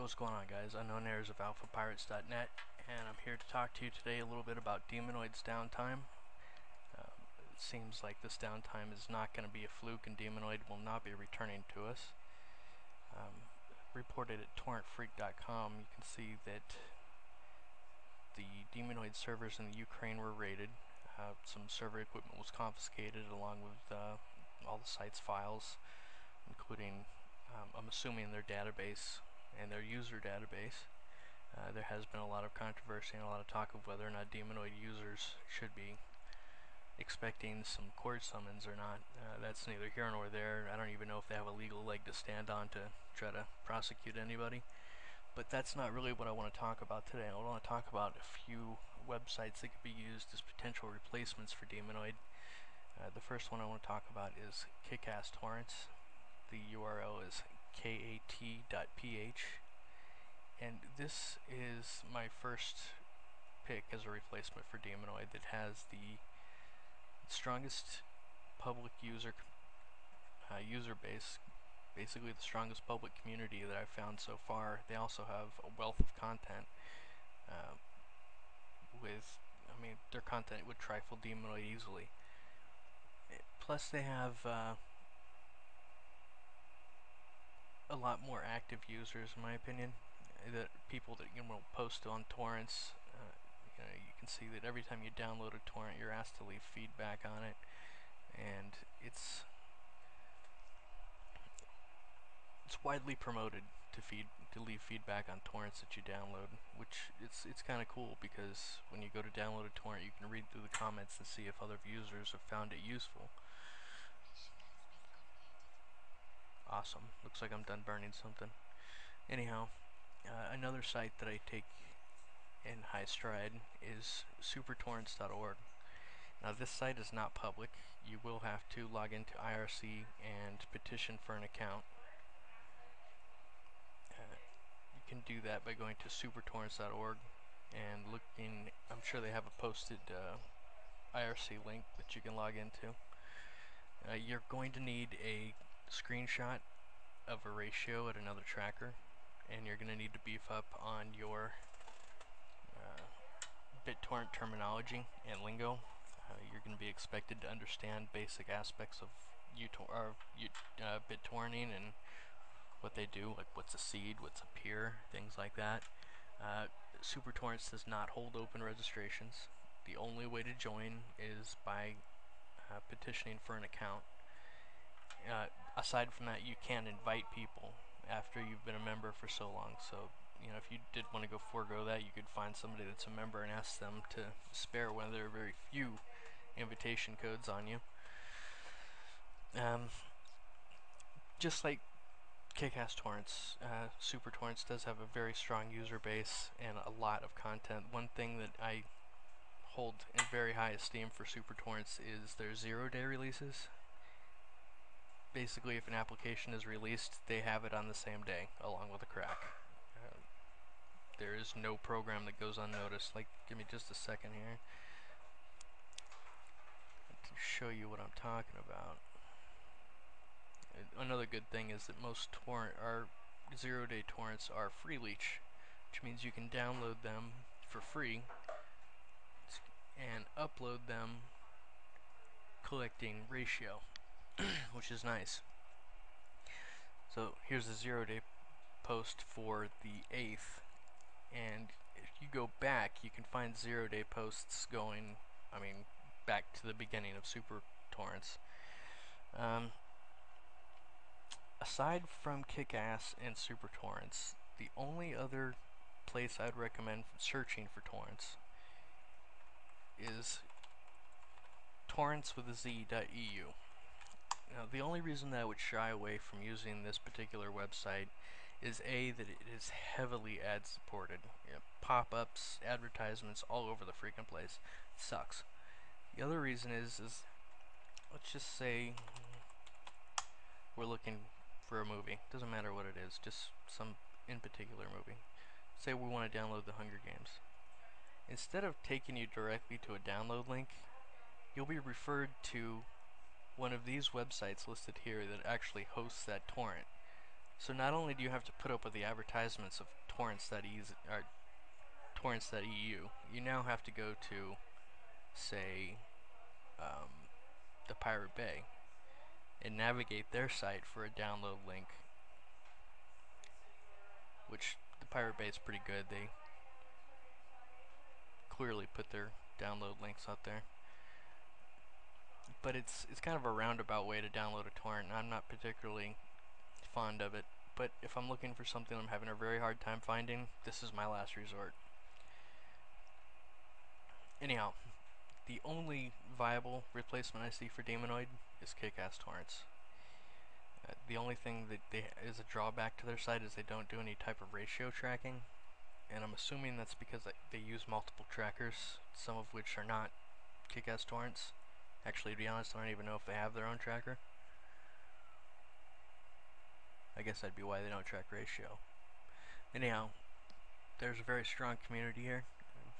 what's going on, guys? Unknown Heirs of alphapirates.net, and I'm here to talk to you today a little bit about demonoid's downtime. It seems like this downtime is not going to be a fluke, and demonoid will not be returning to us. Reported at torrentz.eu, you can see that the demonoid servers in the Ukraine were raided. Some server equipment was confiscated, along with all the site's files, including, I'm assuming, their database and their user database. There has been a lot of controversy and a lot of talk of whether or not demonoid users should be expecting some court summons or not. That's neither here nor there. I don't even know if they have a legal leg to stand on to try to prosecute anybody. But that's not really what I want to talk about today. I want to talk about a few websites that could be used as potential replacements for demonoid. The first one I want to talk about is kat.ph. The URL is kat.ph, and this is my first pick as a replacement for demonoid that has the strongest public user base, basically the strongest public community that I've found so far. They also have a wealth of content. Their content would trifle demonoid easily. Plus, they have a lot more active users, in my opinion. That people that post on torrents. You can see that every time you download a torrent, you're asked to leave feedback on it, and it's widely promoted to leave feedback on torrents that you download, which it's kind of cool, because when you go to download a torrent, you can read through the comments and see if other users have found it useful. Awesome. Looks like I'm done burning something. Anyhow, another site that I take in high stride is supertorrents.org. Now, this site is not public. You will have to log into IRC and petition for an account. You can do that by going to supertorrents.org and looking. I'm sure they have a posted IRC link that you can log into. You're going to need a screenshot of a ratio at another tracker, and you're going to need to beef up on your BitTorrent terminology and lingo. You're going to be expected to understand basic aspects of BitTorrenting and what they do, like what's a seed, what's a peer, things like that. SuperTorrents does not hold open registrations. The only way to join is by petitioning for an account. Aside from that, you can invite people after you've been a member for so long. So, if you did want to go forego that, you could find somebody that's a member and ask them to spare one of their very few invitation codes on you. Just like Kick-Ass Torrents, SuperTorrents does have a very strong user base and a lot of content. One thing that I hold in very high esteem for SuperTorrents is their 0-day releases. Basically, if an application is released, they have it on the same day, along with a crack. There is no program that goes unnoticed. Give me just a second here to show you what I'm talking about. Another good thing is that most 0-day torrents are free leech, which means you can download them for free and upload them collecting ratio, which is nice. So here's a 0-day post for the 8th, and if you go back, you can find 0-day posts going, back to the beginning of SuperTorrents. Aside from Kick-Ass and SuperTorrents, the only other place I'd recommend searching for torrents is torrentz.eu. Now, the only reason that I would shy away from using this particular website is A, that it is heavily ad supported. Pop-ups, advertisements all over the freaking place. It sucks. The other reason is let's just say we're looking for a movie. Doesn't matter what it is, just some in particular movie. Say we want to download the Hunger Games. Instead of taking you directly to a download link, you'll be referred to one of these websites listed here that actually hosts that torrent. So not only do you have to put up with the advertisements of torrentz.eu, you now have to go to, say, um, the Pirate Bay and navigate their site for a download link, which the Pirate Bay is pretty good. They clearly put their download links out there. But it's kind of a roundabout way to download a torrent, and I'm not particularly fond of it. But if I'm looking for something I'm having a very hard time finding, this is my last resort. Anyhow, the only viable replacement I see for demonoid is kick-ass torrents. The only thing that is a drawback to their site is they don't do any type of ratio tracking, and I'm assuming that's because they use multiple trackers, some of which are not kick-ass torrents. Actually, to be honest, I don't even know if they have their own tracker. I guess that'd be why they don't track ratio. Anyhow, there's a very strong community here,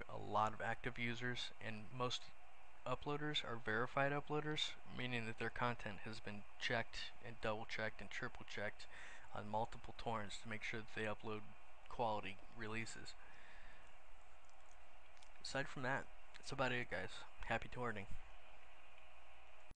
a lot of active users, and most uploaders are verified uploaders, meaning that their content has been checked and double checked and triple checked on multiple torrents to make sure that they upload quality releases. Aside from that, that's about it, guys. Happy torrenting.